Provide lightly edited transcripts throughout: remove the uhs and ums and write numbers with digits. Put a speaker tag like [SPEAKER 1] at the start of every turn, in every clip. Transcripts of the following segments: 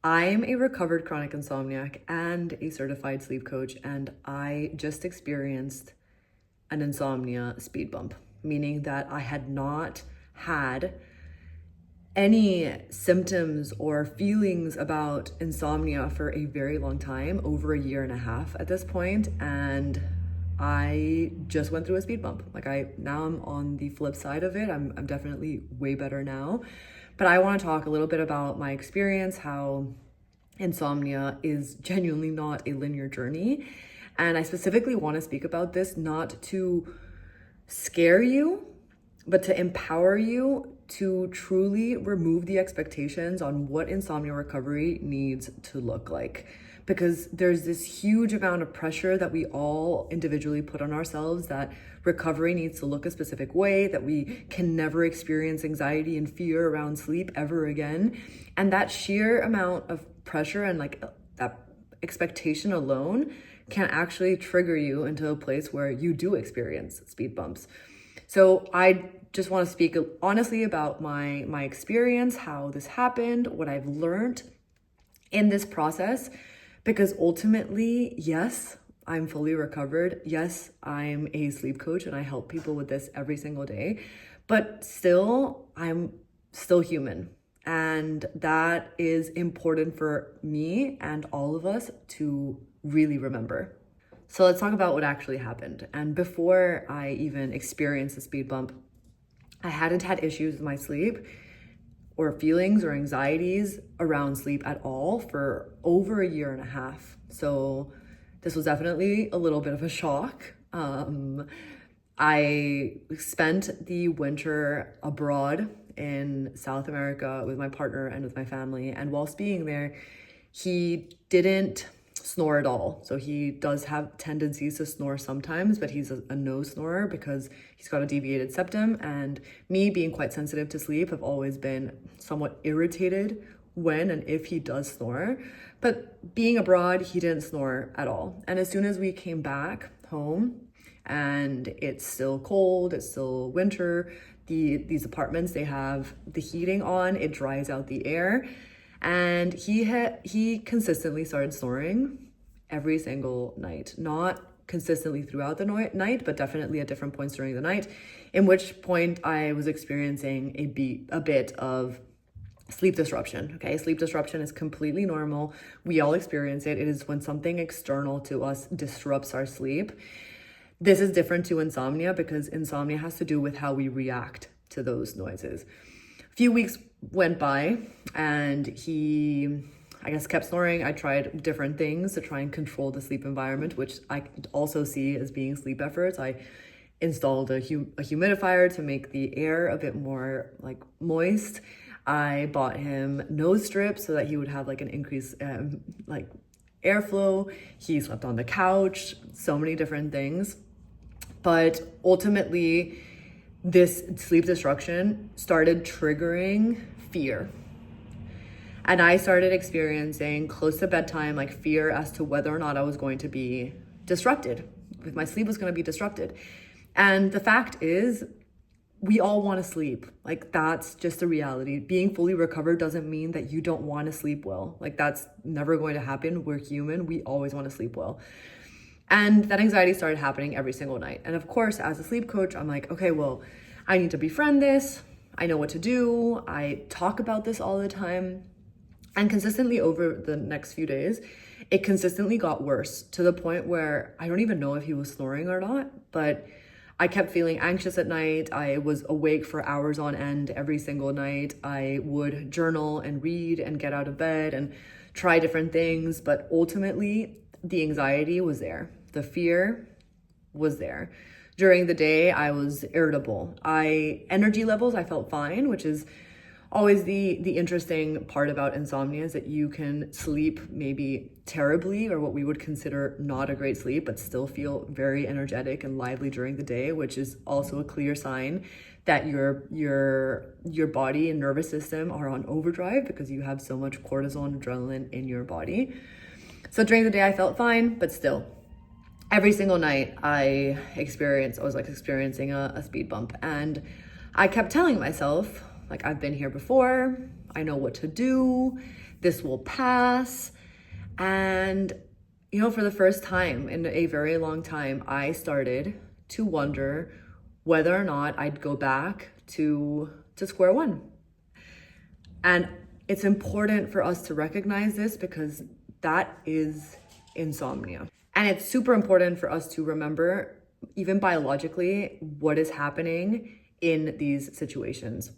[SPEAKER 1] I'm a recovered chronic insomniac and a certified sleep coach, and I just experienced an insomnia speed bump, meaning that I had not had any symptoms or feelings about insomnia for a very long time, over a year and a half at this point, and I just went through a speed bump. Now I'm on the flip side of it. I'm definitely way better now. But I want to talk a little bit about my experience, how insomnia is genuinely not a linear journey. And I specifically want to speak about this not to scare you, but to empower you to truly remove the expectations on what insomnia recovery needs to look like. Because there's this huge amount of pressure that we all individually put on ourselves that recovery needs to look a specific way, that we can never experience anxiety and fear around sleep ever again. And that sheer amount of pressure and that expectation alone can actually trigger you into a place where you do experience speed bumps. So I just want to speak honestly about my experience, how this happened, what I've learned in this process. Because ultimately, yes, I'm fully recovered. Yes, I'm a sleep coach and I help people with this every single day. But still, I'm still human. And that is important for me and all of us to really remember. So let's talk about what actually happened. And before I even experienced the speed bump, I hadn't had issues with my sleep or feelings or anxieties around sleep at all for over a year and a half. So this was definitely a little bit of a shock. I spent the winter abroad in South America with my partner and with my family. And whilst being there, he didn't snore at all. So he does have tendencies to snore sometimes, but he's a no snorer because he's got a deviated septum. And me being quite sensitive to sleep, have always been somewhat irritated when and if he does snore. But being abroad, he didn't snore at all. And as soon as we came back home and it's still cold, it's still winter, these apartments, they have the heating on, it dries out the air. And he consistently started snoring every single night. Not consistently throughout the night, but definitely at different points during the night, in which point I was experiencing a bit of sleep disruption. Okay, sleep disruption is completely normal. We all experience it. It is when something external to us disrupts our sleep. This is different to insomnia because insomnia has to do with how we react to those noises. A few weeks went by and he, I guess, kept snoring. I tried different things to try and control the sleep environment, which I also see as being sleep efforts. I installed a humidifier to make the air a bit more moist. I bought him nose strips so that he would have an increased airflow. He slept on the couch, so many different things. But ultimately, this sleep disruption started triggering fear. And I started experiencing close to bedtime, fear as to whether or not I was going to be disrupted, if my sleep was going to be disrupted. And the fact is, we all want to sleep. That's just the reality. Being fully recovered doesn't mean that you don't want to sleep well. That's never going to happen. We're human. We always want to sleep well. And that anxiety started happening every single night. And of course, as a sleep coach, I'm okay, well, I need to befriend this. I know what to do. I talk about this all the time. And consistently over the next few days, it consistently got worse to the point where I don't even know if he was snoring or not, but I kept feeling anxious at night. I was awake for hours on end every single night. I would journal and read and get out of bed and try different things, but ultimately the anxiety was there. The fear was there. During the day, I was irritable. Energy levels, I felt fine, which is always the interesting part about insomnia, is that you can sleep maybe terribly, or what we would consider not a great sleep, but still feel very energetic and lively during the day, which is also a clear sign that your body and nervous system are on overdrive because you have so much cortisol and adrenaline in your body. So during the day, I felt fine, but still, every single night I was experiencing a speed bump. And I kept telling myself, I've been here before, I know what to do. this will pass. And, for the first time in a very long time, I started to wonder whether or not I'd go back to square one. And it's important for us to recognize this because that is insomnia. And it's super important for us to remember, even biologically, what is happening in these situations.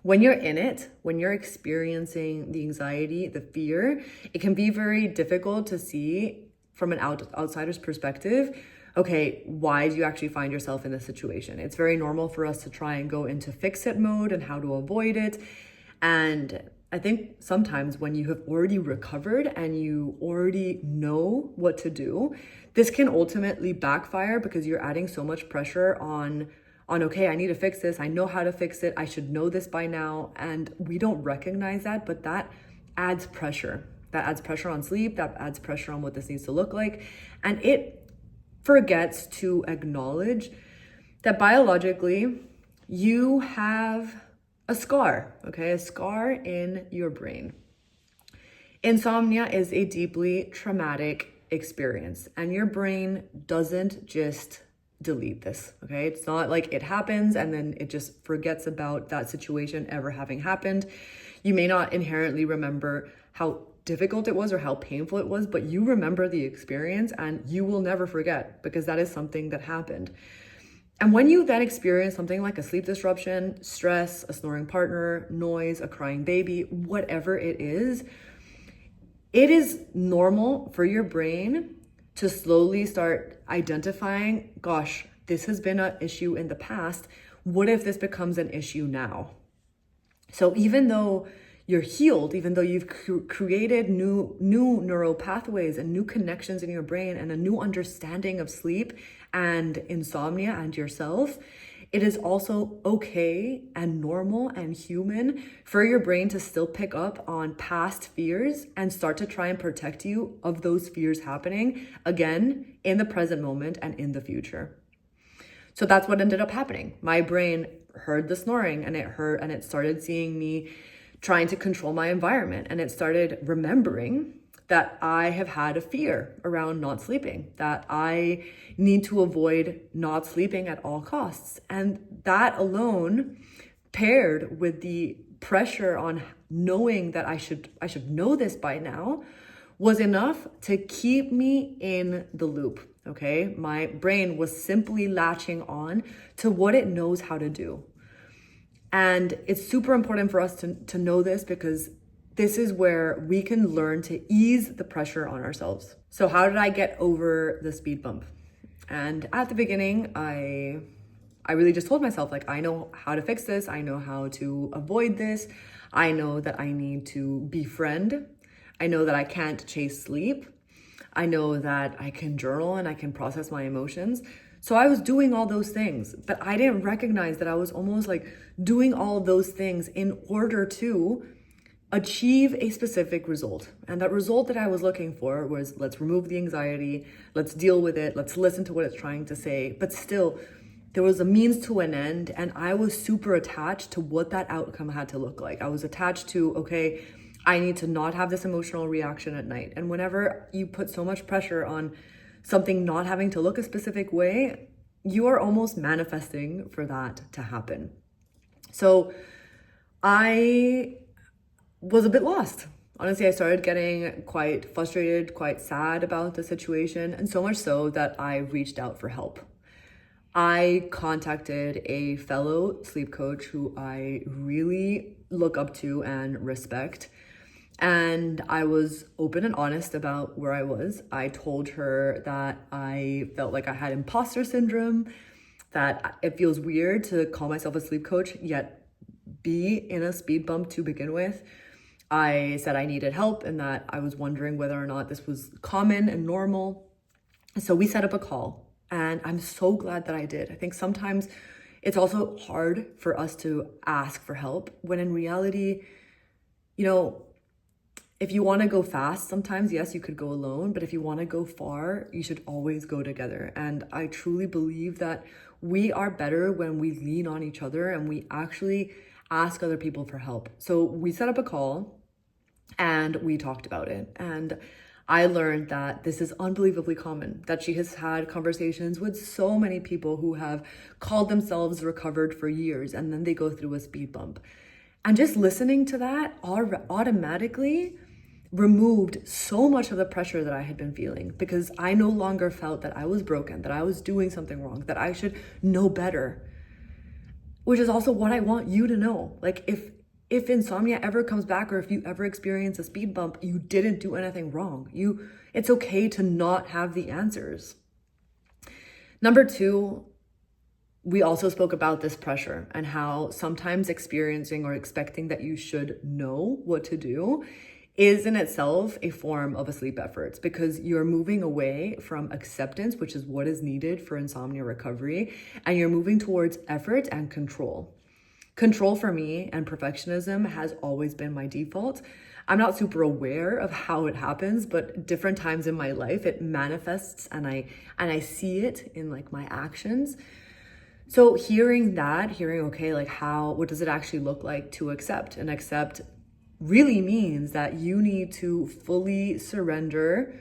[SPEAKER 1] When you're in it, when you're experiencing the anxiety, the fear, it can be very difficult to see from an outsider's perspective, okay, why do you actually find yourself in this situation? It's very normal for us to try and go into fix-it mode and how to avoid it. And I think sometimes when you have already recovered and you already know what to do, this can ultimately backfire because you're adding so much pressure on okay, I need to fix this. I know how to fix it. I should know this by now. And we don't recognize that, but that adds pressure. That adds pressure on sleep. That adds pressure on what this needs to look like. And it forgets to acknowledge that biologically you have a scar, okay? A scar in your brain. Insomnia is a deeply traumatic experience, and your brain doesn't just delete this, okay? It's not like it happens and then it just forgets about that situation ever having happened. You may not inherently remember how difficult it was or how painful it was, but you remember the experience and you will never forget because that is something that happened. And when you then experience something like a sleep disruption, stress, a snoring partner, noise, a crying baby, whatever it is normal for your brain to slowly start identifying, gosh, this has been an issue in the past. What if this becomes an issue now? So even though you're healed, even though you've created new neural pathways and new connections in your brain and a new understanding of sleep and insomnia and yourself, it is also okay and normal and human for your brain to still pick up on past fears and start to try and protect you of those fears happening again in the present moment and in the future. So that's what ended up happening. My brain heard the snoring and it started seeing me trying to control my environment, and it started remembering that I have had a fear around not sleeping, that I need to avoid not sleeping at all costs. And that alone, paired with the pressure on knowing that I should know this by now, was enough to keep me in the loop, okay? My brain was simply latching on to what it knows how to do. And it's super important for us to know this because this is where we can learn to ease the pressure on ourselves. So how did I get over the speed bump? And at the beginning, I really just told myself, like, I know how to fix this. I know how to avoid this. I know that I need to befriend. I know that I can't chase sleep. I know that I can journal and I can process my emotions. So I was doing all those things, but I didn't recognize that I was almost like doing all those things in order to achieve a specific result. And that result that I was looking for was, let's remove the anxiety, let's deal with it, let's listen to what it's trying to say. But still, there was a means to an end, and I was super attached to what that outcome had to look like. I was attached to, okay, I need to not have this emotional reaction at night. And whenever you put so much pressure on something not having to look a specific way, you are almost manifesting for that to happen. So I was a bit lost. Honestly, I started getting quite frustrated, quite sad about the situation, and so much so that I reached out for help. I contacted a fellow sleep coach who I really look up to and respect. And I was open and honest about where I was. I told her that I felt like I had imposter syndrome, that it feels weird to call myself a sleep coach, yet be in a speed bump to begin with. I said I needed help and that I was wondering whether or not this was common and normal. So we set up a call, and I'm so glad that I did. I think sometimes it's also hard for us to ask for help when in reality, if you want to go fast, sometimes, yes, you could go alone, but if you want to go far, you should always go together. And I truly believe that we are better when we lean on each other and we actually ask other people for help. So we set up a call, And we talked about it. And I learned that this is unbelievably common, that she has had conversations with so many people who have called themselves recovered for years, and then they go through a speed bump. And just listening to that automatically removed so much of the pressure that I had been feeling, because I no longer felt that I was broken, that I was doing something wrong, that I should know better, which is also what I want you to know. Like, if insomnia ever comes back, or if you ever experience a speed bump, you didn't do anything wrong. It's okay to not have the answers. Number two, we also spoke about this pressure and how sometimes experiencing or expecting that you should know what to do is in itself a form of a sleep effort, because you're moving away from acceptance, which is what is needed for insomnia recovery, and you're moving towards effort and control. Control for me and perfectionism has always been my default. I'm not super aware of how it happens, but different times in my life it manifests, and I see it in like my actions. So hearing, okay, like what does it actually look like to accept? And accept really means that you need to fully surrender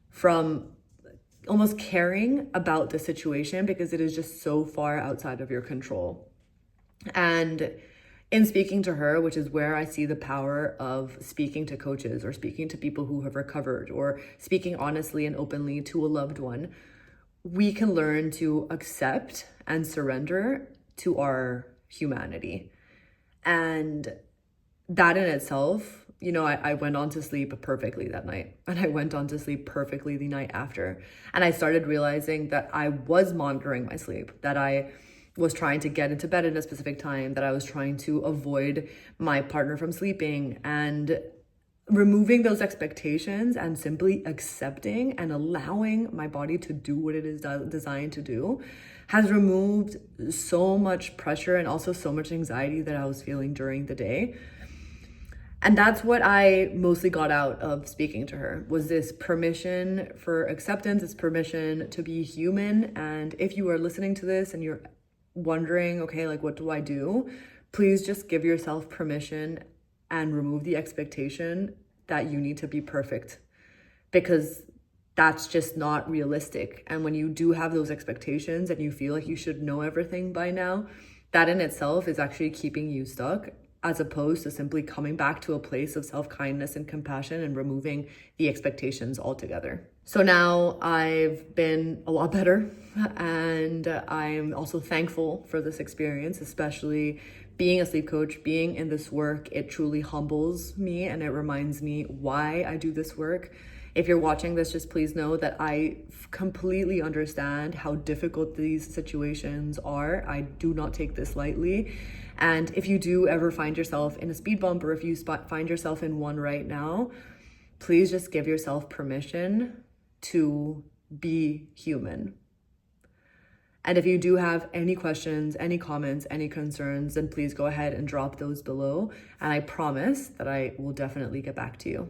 [SPEAKER 1] from almost caring about the situation, because it is just so far outside of your control. And in speaking to her, which is where I see the power of speaking to coaches or speaking to people who have recovered, or speaking honestly and openly to a loved one, we can learn to accept and surrender to our humanity. And that in itself, I went on to sleep perfectly that night, and I went on to sleep perfectly the night after. And I started realizing that I was monitoring my sleep, that I was trying to get into bed at a specific time, that I was trying to avoid my partner from sleeping, and removing those expectations and simply accepting and allowing my body to do what it is designed to do has removed so much pressure and also so much anxiety that I was feeling during the day. And that's what I mostly got out of speaking to her, was this permission for acceptance, this permission to be human. And if you are listening to this and you're wondering, okay, like what do I do? Please just give yourself permission and remove the expectation that you need to be perfect, because that's just not realistic. And when you do have those expectations and you feel like you should know everything by now, that in itself is actually keeping you stuck, as opposed to simply coming back to a place of self-kindness and compassion and removing the expectations altogether. So now I've been a lot better, and I'm also thankful for this experience, especially being a sleep coach, being in this work. It truly humbles me, and it reminds me why I do this work. If you're watching this, just please know that I completely understand how difficult these situations are. I do not take this lightly. And if you do ever find yourself in a speed bump, or if you find yourself in one right now, please just give yourself permission to be human. And if you do have any questions, any comments, any concerns, then please go ahead and drop those below. And I promise that I will definitely get back to you.